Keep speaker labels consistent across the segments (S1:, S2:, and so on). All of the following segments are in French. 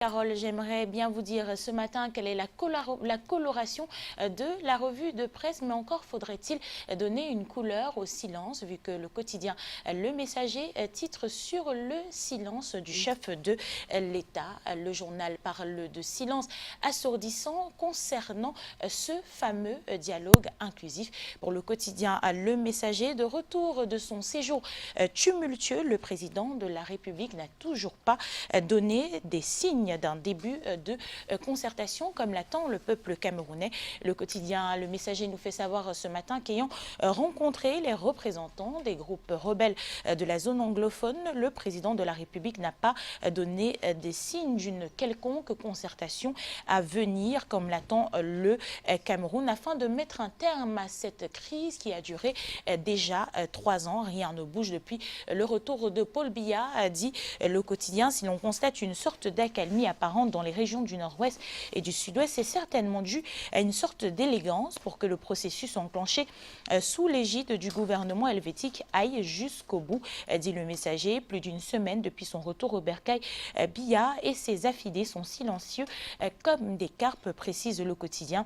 S1: Carole, j'aimerais bien vous dire ce matin quelle est la coloration de la revue de presse, mais encore faudrait-il donner une couleur au silence, vu que le quotidien Le Messager titre sur le silence du chef de l'État. Le journal parle de silence assourdissant concernant ce fameux dialogue inclusif. Pour le quotidien Le Messager, de retour de son séjour tumultueux, le président de la République n'a toujours pas donné des signes d'un début de concertation comme l'attend le peuple camerounais. Le quotidien Le Messager nous fait savoir ce matin qu'ayant rencontré les représentants des groupes rebelles de la zone anglophone, le président de la République n'a pas donné des signes d'une quelconque concertation à venir comme l'attend le Cameroun afin de mettre un terme à cette crise qui a duré déjà 3 ans. Rien ne bouge depuis le retour de Paul Biya, a dit le quotidien. Si l'on constate une sorte d'accalmie apparente dans les régions du nord-ouest et du sud-ouest, c'est certainement dû à une sorte d'élégance pour que le processus enclenché sous l'égide du gouvernement helvétique aille jusqu'au bout, dit le Messager. Plus d'une semaine depuis son retour au bercail, Biya et ses affidés sont silencieux comme des carpes, précise le quotidien.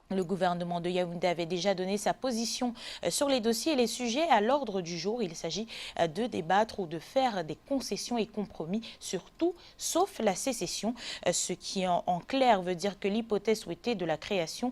S1: Le gouvernement de Yaoundé avait déjà donné sa position sur les dossiers et les sujets à l'ordre du jour. Il s'agit de débattre ou de faire des concessions et compromis sur tout, sauf la sécession, ce qui en clair veut dire que l'hypothèse souhaitée de la création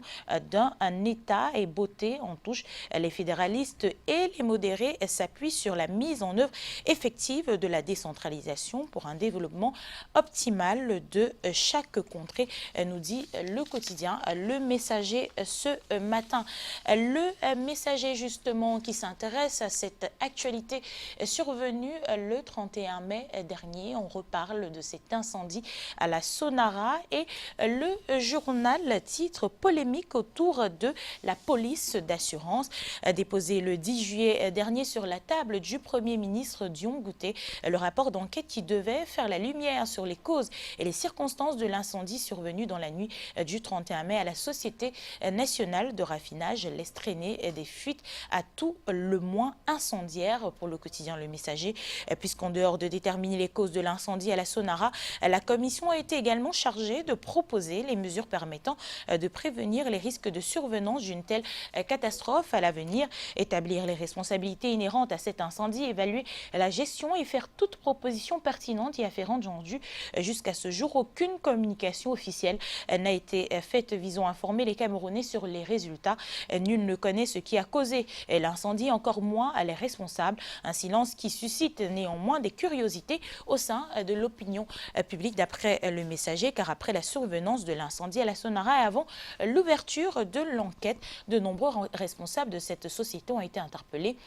S1: d'un État est bottée en touche. Les fédéralistes et les modérés s'appuient sur la mise en œuvre effective de la décentralisation pour un développement optimal de chaque contrée, nous dit le quotidien Le Messager ce matin. Le Messager justement qui s'intéresse à cette actualité survenue le 31 mai dernier. On reparle de cet incendie à la Sonara et le journal titre polémique autour de la police d'assurance déposé le 10 juillet dernier sur la table du Premier ministre Dion Ngouté. Le rapport d'enquête qui devait faire la lumière sur les causes et les circonstances de l'incendie survenu dans la nuit du 31 mai à la Société nationale de raffinage laisse traîner des fuites à tout le moins incendiaires pour le quotidien Le Messager, puisqu'en dehors de déterminer les causes de l'incendie à la Sonara, la commission a été également chargée de proposer les mesures permettant de prévenir les risques de survenance d'une telle catastrophe à l'avenir, établir les responsabilités inhérentes à cet incendie, évaluer la gestion et faire toute proposition pertinente y afférente rendue. Jusqu'à ce jour, aucune communication officielle n'a été faite visant à informer les Camerounais sur les résultats. Nul ne connaît ce qui a causé l'incendie, encore moins les responsables. Un silence qui suscite néanmoins des curiosités au sein de l'opinion publique, d'après Le Messager, car après la survenance de l'incendie à la Sonara et avant l'ouverture de l'enquête, de nombreux responsables de cette société ont été interpellés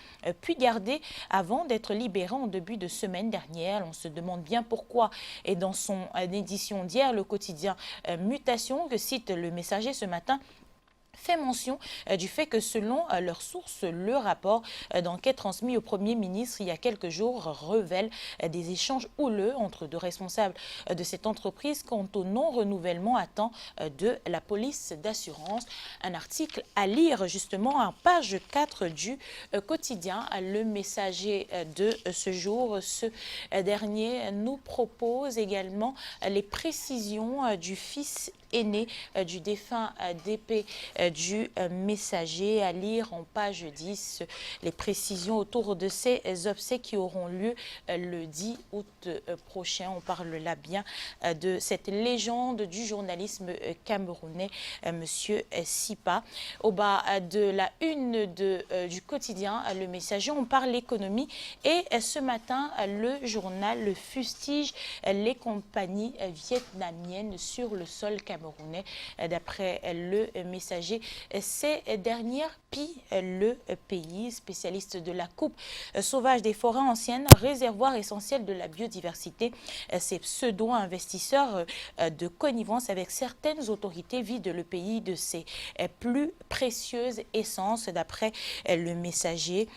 S1: puis gardés avant d'être libérés en début de semaine dernière. On se demande bien pourquoi. Et dans son édition d'hier, le quotidien Mutation, que cite Le Messager ce matin, fait mention du fait que selon leurs sources, le rapport d'enquête transmis au Premier ministre il y a quelques jours révèle des échanges houleux entre deux responsables de cette entreprise quant au non-renouvellement à temps de la police d'assurance. Un article à lire justement en page 4 du quotidien Le Messager de ce jour. Ce dernier nous propose également les précisions du fils aîné du défunt DP du Messager, à lire en page 10 les précisions autour de ces obsèques qui auront lieu le 10 août prochain. On parle là bien de cette légende du journalisme camerounais, Monsieur Sipa. Au bas de la une du quotidien Le Messager, on parle économie et ce matin, le journal le fustige les compagnies vietnamiennes sur le sol camerounais. D'après Le Messager, ces dernières pillent le pays. Spécialiste de la coupe sauvage des forêts anciennes, réservoir essentiel de la biodiversité, ces pseudo-investisseurs de connivence avec certaines autorités vident le pays de ses plus précieuses essences. D'après Le Messager,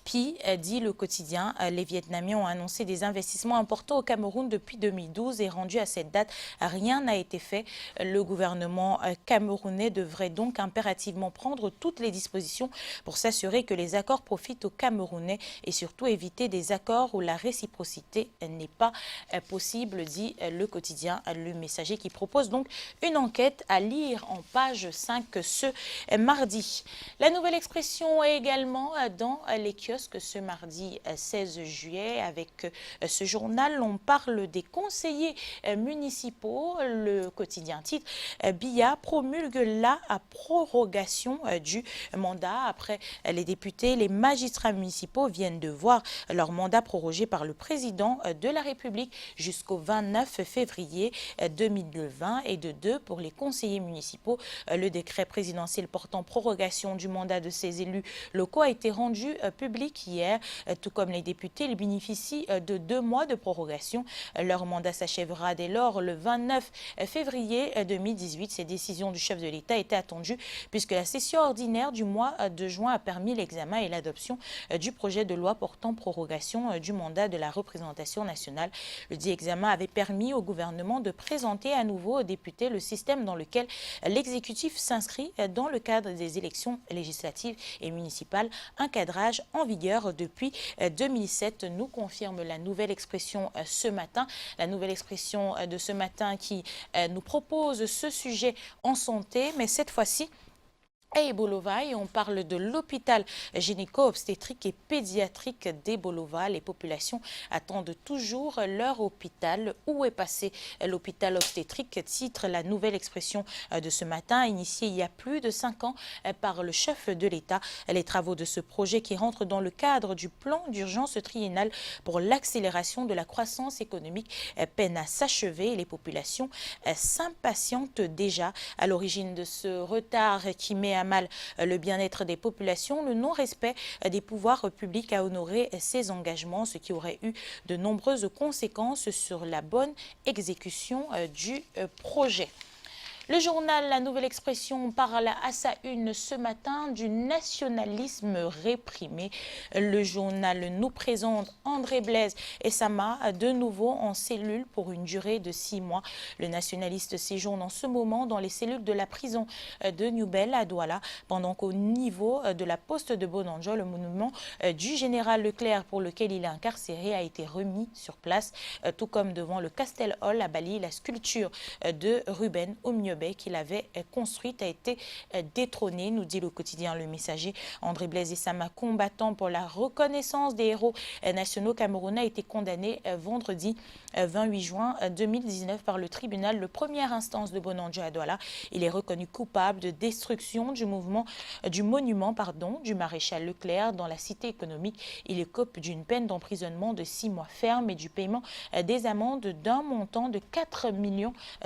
S1: Puis, dit le quotidien, les Vietnamiens ont annoncé des investissements importants au Cameroun depuis 2012 et rendu à cette date, rien n'a été fait. Le gouvernement camerounais devrait donc impérativement prendre toutes les dispositions pour s'assurer que les accords profitent aux Camerounais et surtout éviter des accords où la réciprocité n'est pas possible, dit le quotidien Le Messager, qui propose donc une enquête à lire en page 5 ce mardi. La Nouvelle Expression est également dans les kiosques ce mardi 16 juillet. Avec ce journal, on parle des conseillers municipaux. Le quotidien titre BIA promulgue la prorogation du mandat. Après les députés, les magistrats municipaux viennent de voir leur mandat prorogé par le président de la République jusqu'au 29 février 2020 et de 2 pour les conseillers municipaux. Le décret présidentiel portant prorogation du mandat de ces élus locaux a été rendu public hier. Tout comme les députés, ils bénéficient de 2 mois de prorogation. Leur mandat s'achèvera dès lors le 29 février 2018. Ces décisions du chef de l'État étaient attendues puisque la session ordinaire du mois de juin a permis l'examen et l'adoption du projet de loi portant prorogation du mandat de la représentation nationale. Le dit examen avait permis au gouvernement de présenter à nouveau aux députés le système dans lequel l'exécutif s'inscrit dans le cadre des élections législatives et municipales, un cadrage en vigueur depuis 2007, nous confirme la Nouvelle Expression ce matin. La Nouvelle Expression de ce matin qui nous propose ce sujet en santé, mais cette fois-ci Ebolova, et on parle de l'hôpital gynéco-obstétrique et pédiatrique d'Ebolova. Les populations attendent toujours leur hôpital. Où est passé l'hôpital obstétrique, titre la Nouvelle Expression de ce matin, initié il y a plus de 5 ans par le chef de l'État. Les travaux de ce projet qui rentrent dans le cadre du plan d'urgence triennal pour l'accélération de la croissance économique peinent à s'achever. Les populations s'impatientent déjà. À l'origine de ce retard qui met à mal le bien-être des populations, le non-respect des pouvoirs publics à honorer ces engagements, ce qui aurait eu de nombreuses conséquences sur la bonne exécution du projet. Le journal La Nouvelle Expression parle à sa une ce matin du nationalisme réprimé. Le journal nous présente André Blaise et Sama de nouveau en cellule pour une durée de 6 mois. Le nationaliste séjourne en ce moment dans les cellules de la prison de Newbel à Douala, pendant qu'au niveau de la poste de Bonanjo, le monument du général Leclerc pour lequel il est incarcéré a été remis sur place, tout comme devant le Castel Hall à Bali, la sculpture de Ruben Omniobé qu'il avait construite a été détrônée, nous dit le quotidien Le Messager. André Blaise et Sama, combattant pour la reconnaissance des héros nationaux camerounais, a été condamné vendredi 28 juin 2019 par le tribunal de première instance de Bonanjo à Douala. Il est reconnu coupable de destruction du monument du maréchal Leclerc dans la cité économique. Il écope d'une peine d'emprisonnement de 6 mois ferme et du paiement des amendes d'un montant de 4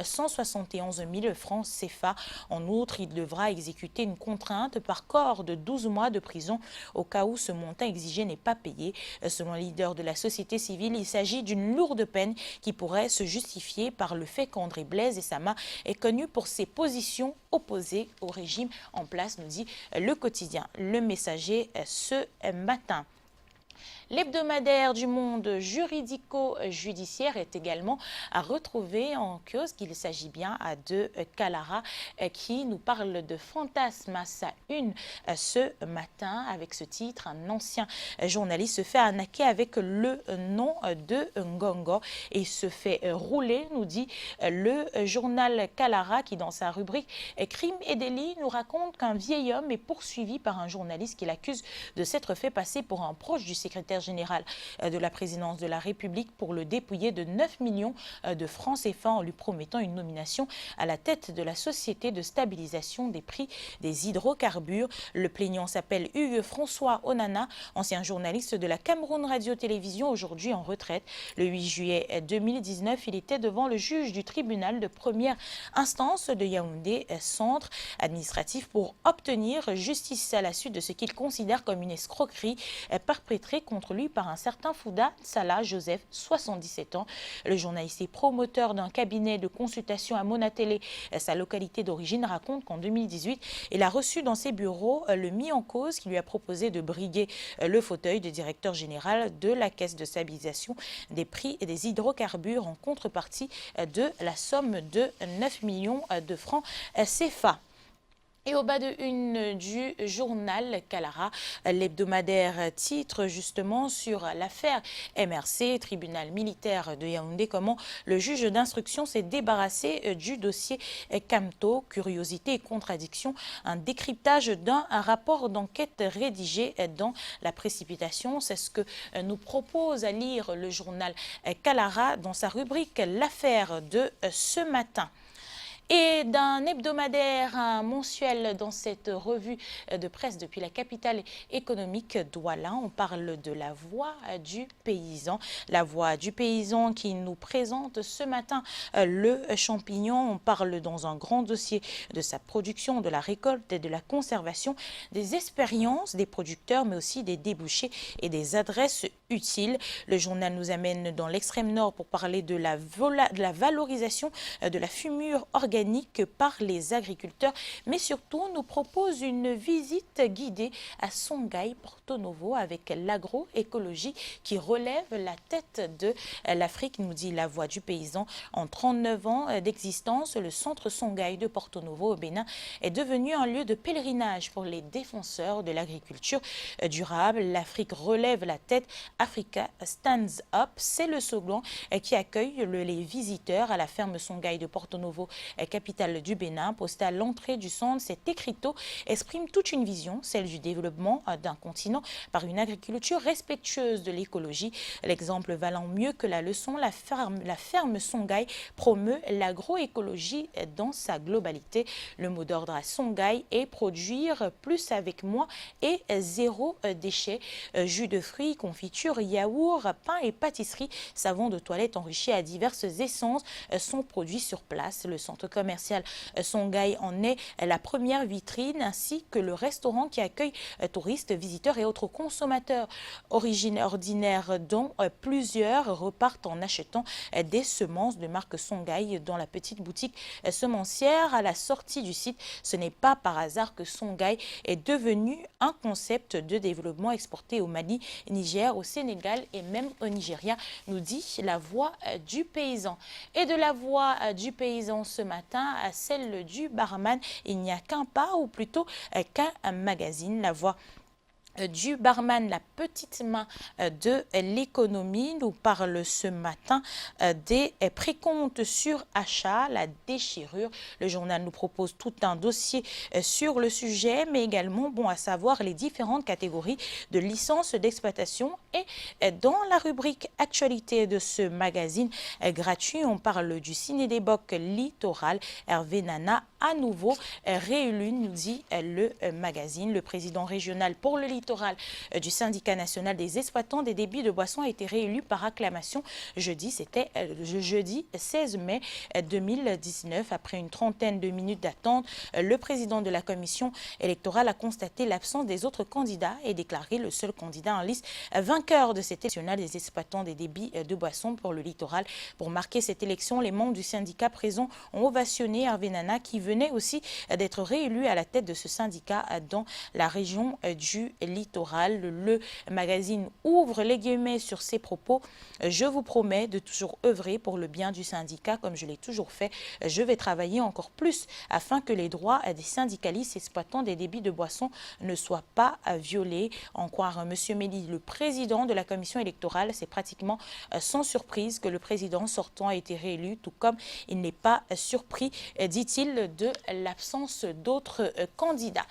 S1: 171 000 francs CFA. En outre, il devra exécuter une contrainte par corps de 12 mois de prison au cas où ce montant exigé n'est pas payé. Selon le leader de la société civile, il s'agit d'une lourde peine qui pourrait se justifier par le fait qu'André Blaise et Sama est connu pour ses positions opposées au régime en place, nous dit le quotidien Le Messager ce matin. L'hebdomadaire du monde juridico-judiciaire est également à retrouver en kiosque. Il s'agit bien de Kalara qui nous parle de fantasme à sa une ce matin avec ce titre. Un ancien journaliste se fait arnaquer avec le nom de Ngongo et se fait rouler, nous dit le journal Kalara qui dans sa rubrique Crimes et délits nous raconte qu'un vieil homme est poursuivi par un journaliste qui l'accuse de s'être fait passer pour un proche du secrétaire général de la présidence de la République pour le dépouiller de 9 millions de francs CFA en lui promettant une nomination à la tête de la Société de stabilisation des prix des hydrocarbures. Le plaignant s'appelle Hugues François Onana, ancien journaliste de la Cameroun Radio-Télévision, aujourd'hui en retraite. Le 8 juillet 2019, il était devant le juge du tribunal de première instance de Yaoundé, centre administratif, pour obtenir justice à la suite de ce qu'il considère comme une escroquerie perpétrée contre contre lui par un certain Fouda Salah Joseph, 77 ans. Le journaliste et promoteur d'un cabinet de consultation à Monatélé, sa localité d'origine, raconte qu'en 2018, il a reçu dans ses bureaux le mis en cause qui lui a proposé de briguer le fauteuil de directeur général de la Caisse de stabilisation des prix et des hydrocarbures en contrepartie de la somme de 9 millions de francs CFA. Et au bas de une du journal Kalara, l'hebdomadaire titre justement sur l'affaire MRC, tribunal militaire de Yaoundé, comment le juge d'instruction s'est débarrassé du dossier Camto, curiosité et contradiction, un décryptage d'un rapport d'enquête rédigé dans la précipitation. C'est ce que nous propose à lire le journal Kalara dans sa rubrique L'affaire de ce matin. Et d'un hebdomadaire mensuel dans cette revue de presse depuis la capitale économique Douala, on parle de la voix du paysan. La voix du paysan qui nous présente ce matin le champignon. On parle dans un grand dossier de sa production, de la récolte et de la conservation, des expériences des producteurs, mais aussi des débouchés et des adresses utiles. Le journal nous amène dans l'extrême nord pour parler de la valorisation de la fumure organique par les agriculteurs, mais surtout nous propose une visite guidée à Songhai, Porto Novo, avec l'agroécologie qui relève la tête de l'Afrique, nous dit la voix du paysan. En 39 ans d'existence, le centre Songhai de Porto Novo au Bénin est devenu un lieu de pèlerinage pour les défenseurs de l'agriculture durable. L'Afrique relève la tête, Africa Stands Up, c'est le slogan qui accueille les visiteurs à la ferme Songhai de Porto Novo, capitale du Bénin. Posté à l'entrée du centre, cet écriteau exprime toute une vision, celle du développement d'un continent par une agriculture respectueuse de l'écologie. L'exemple valant mieux que la leçon, la ferme Songhai promeut l'agroécologie dans sa globalité. Le mot d'ordre à Songhai est produire plus avec moins et zéro déchet. Jus de fruits, confiture, yaourt, pain et pâtisserie, savon de toilette enrichi à diverses essences sont produits sur place. Le centre commercial Songhai en est la première vitrine, ainsi que le restaurant qui accueille touristes, visiteurs et autres consommateurs ordinaires, dont plusieurs repartent en achetant des semences de marque Songhai dans la petite boutique semencière à la sortie du site. Ce n'est pas par hasard que Songhai est devenu un concept de développement exporté au Mali, Niger, au Sénégal et même au Nigeria, nous dit la voix du paysan. Et de la voix du paysan ce matin à celle du barman, il n'y a qu'un pas, ou plutôt qu'un magazine. La voix du barman, la petite main de l'économie, nous parle ce matin des précomptes sur achat, la déchirure. Le journal nous propose tout un dossier sur le sujet, mais également, bon à savoir, les différentes catégories de licences d'exploitation. Et dans la rubrique actualité de ce magazine gratuit, on parle du ciné-déboc littoral. Hervé Nana, à nouveau réélu, nous dit le magazine. Le président régional pour le littoral du syndicat national des exploitants des débits de boissons a été réélu par acclamation jeudi. C'était jeudi 16 mai 2019. Après une trentaine de minutes d'attente, le président de la commission électorale a constaté l'absence des autres candidats et déclaré le seul candidat en liste vainqueur de cette élection nationale des exploitants des débits de boissons pour le littoral. Pour marquer cette élection, les membres du syndicat présents ont ovationné Hervé Nana, qui venait aussi d'être réélu à la tête de ce syndicat dans la région du littoral. Le magazine ouvre les guillemets sur ses propos. Je vous promets de toujours œuvrer pour le bien du syndicat comme je l'ai toujours fait. Je vais travailler encore plus afin que les droits des syndicalistes exploitants des débits de boissons ne soient pas violés. En croire M. Méli, le président de la commission électorale, c'est pratiquement sans surprise que le président sortant a été réélu, tout comme il n'est pas surpris, dit-il, de l'absence d'autres candidats.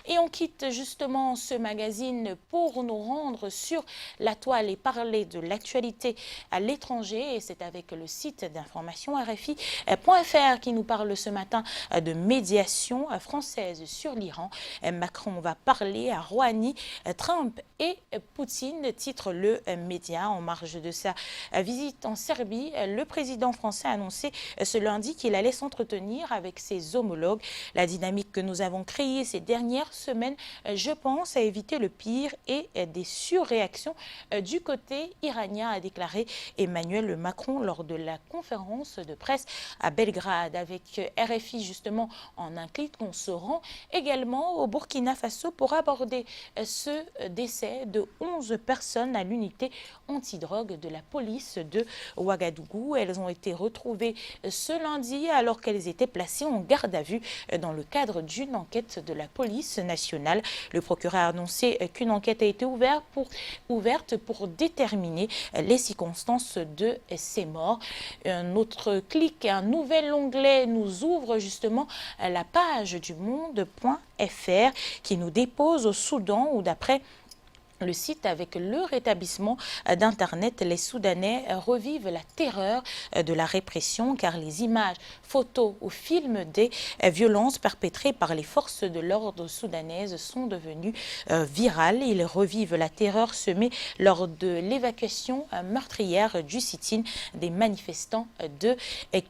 S1: Et on quitte justement ce magazine pour nous rendre sur la toile et parler de l'actualité à l'étranger. Et c'est avec le site d'information RFI.fr qui nous parle ce matin de médiation française sur l'Iran. Macron va parler à Rouhani, Trump et Poutine, titre le média. En marge de sa visite en Serbie, le président français a annoncé ce lundi qu'il allait s'entretenir avec ses homologues. La dynamique que nous avons créée ces dernières semaines, je pense, a évité le pire et des surréactions du côté iranien, a déclaré Emmanuel Macron lors de la conférence de presse à Belgrade. Avec RFI, justement, en un clic, on se rend également au Burkina Faso pour aborder ce décès de 11 personnes à l'unité antidrogue de la police de Ouagadougou. Elles ont été retrouvées ce lundi alors qu'elles étaient placées en garde à vue dans le cadre d'une enquête de la police nationale. Le procureur a annoncé qu'une enquête a été ouverte pour déterminer les circonstances de ces morts. Un autre clic, un nouvel onglet nous ouvre justement la page du monde.fr qui nous dépose au Soudan où d'après le site, avec le rétablissement d'Internet, les Soudanais revivent la terreur de la répression car les images, photos ou films des violences perpétrées par les forces de l'ordre soudanaises sont devenues virales. Ils revivent la terreur semée lors de l'évacuation meurtrière du sit-in des manifestants de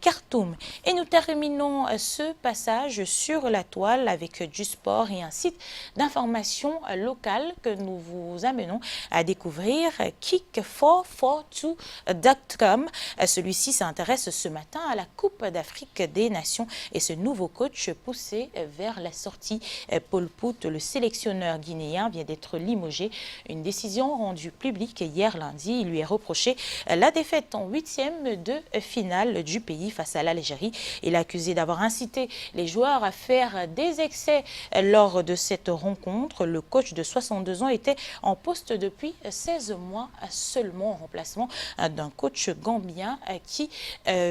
S1: Khartoum. Et nous terminons ce passage sur la toile avec du sport et un site d'information locale que nous vous amenons à découvrir, kick442.com. Celui-ci s'intéresse ce matin à la Coupe d'Afrique des Nations et ce nouveau coach poussé vers la sortie. Paul Pout, le sélectionneur guinéen, vient d'être limogé. Une décision rendue publique hier lundi. Il lui est reproché la défaite en 8e de finale du pays face à l'Algérie. Il est accusé d'avoir incité les joueurs à faire des excès lors de cette rencontre. Le coach de 62 ans était en poste depuis 16 mois seulement, en remplacement d'un coach gambien qui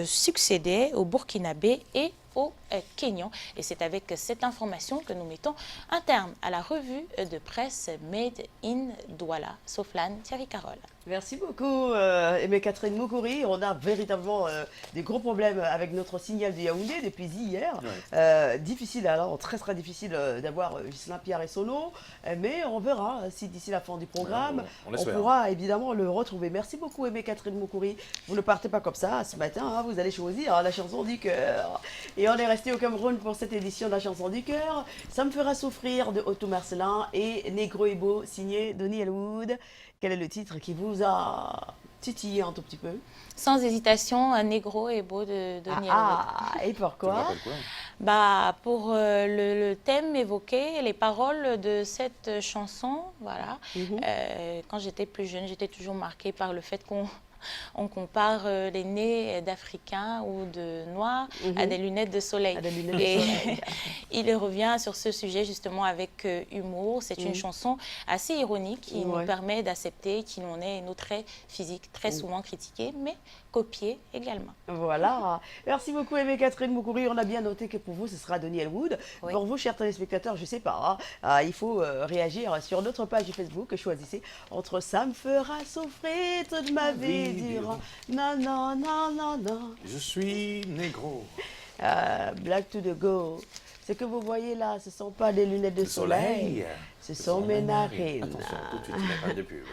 S1: succédait au Burkinabé et au Kényan. Et c'est avec cette information que nous mettons un terme à la revue de presse Made in Douala. Soflane, Thierry Carole.
S2: Merci beaucoup, Aimé Catherine Moukouri. On a véritablement des gros problèmes avec notre signal de Yaoundé depuis hier. Ouais. Difficile, alors très difficile d'avoir Ghislain Pierre et Sono, mais on verra si d'ici la fin du programme, on pourra évidemment le retrouver. Merci beaucoup, Aimé Catherine Moukouri. Vous ne partez pas comme ça ce matin, hein, vous allez choisir la chanson du cœur. Et on est resté au Cameroun pour cette édition de la chanson du cœur. Ça me fera souffrir de Otto Marcelin et Negro et Beau, signé Donny Elwood. Quel est le titre qui vous a titillé un tout petit peu?
S1: Sans hésitation, un Negro et Beau de Donny Elwood.
S2: Et pourquoi?
S1: Pour le thème évoqué, les paroles de cette chanson, voilà. Quand j'étais plus jeune, j'étais toujours marquée par le fait qu'on compare les nez d'Africains ou de Noirs à des lunettes de soleil. Il revient sur ce sujet justement avec humour. C'est une chanson assez ironique qui nous permet d'accepter qu'il en est nos traits physiques très souvent critiqués, mais copiés également.
S2: Voilà. Merci beaucoup, Aimé Catherine Moukouri. On a bien noté que pour vous, ce sera Donny Elwood. Pour vous, chers téléspectateurs, je ne sais pas, il faut réagir sur notre page Facebook. Choisissez entre Ça me fera souffrir toute ma vie. Non, non, non, non, non.
S3: Je suis négro.
S2: Black to the go. Ce que vous voyez là, ce ne sont pas des lunettes de soleil. Ce sont mes narines.
S3: Attention, tout de suite, il n'y a pas de pub.